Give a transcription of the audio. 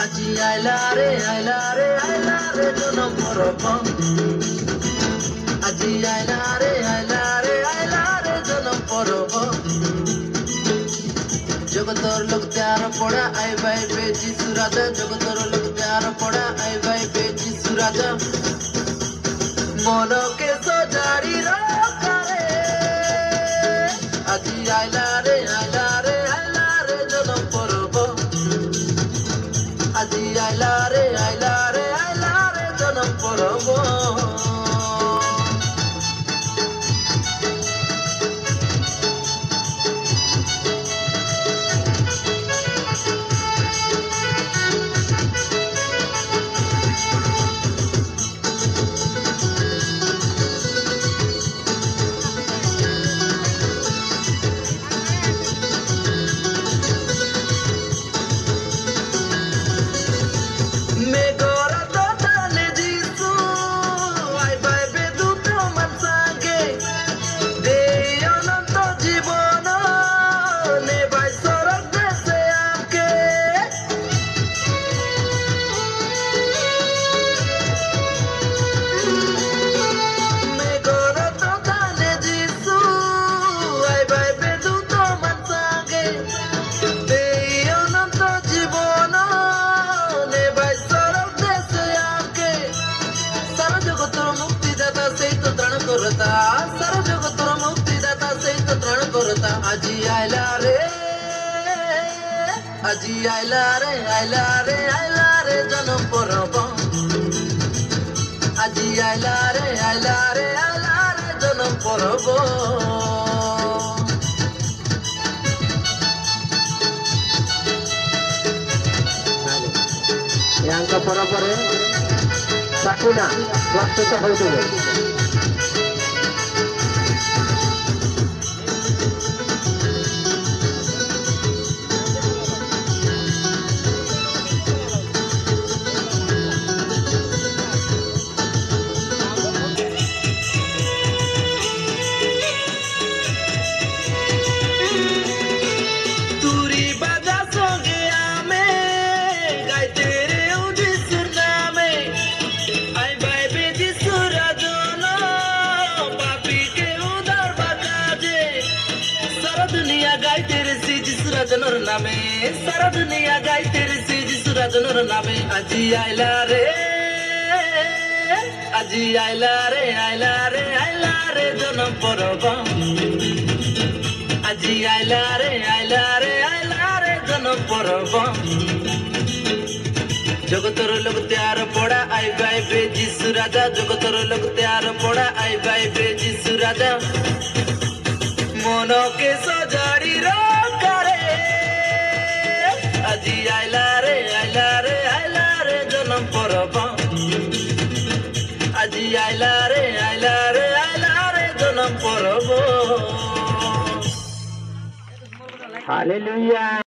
আজি আইলা রে জনম পরব আজি আইলা রে জনম পরব জগতর লোক ত্যার পড়া আই ভাই বেজি সুরাজা জগতর লোক ত্যার পড়া আই ভাই বেজি সুরাজা মনকে সজাড়ি রাখে আজি আইলা রে জনম পরব আজি আইলা রে জনম পরব सारा जगतर मुक्तिदाता से तो त्रण करता আজি आइला रे जन्म परब আজি आइला रे जन्म परब यांका परंपरे साकुना प्रस्तुत होइतबे सुराजनर नामे सारा दुनिया गाय तेरे सिज सुराजनर नामे আজি আইলা রে জনম পরব আজি আইলা রে জনম পরব জগতর লোক ত্যার পড়া আই ভাই বেজি সুরাজা জগতর লোক ত্যার পড়া আই ভাই বেজি সুরাজা মনকে সজাড়ি আজি আইলা রে জনম পরব আজি আইলা রে জনম পরব হালেলুয়া।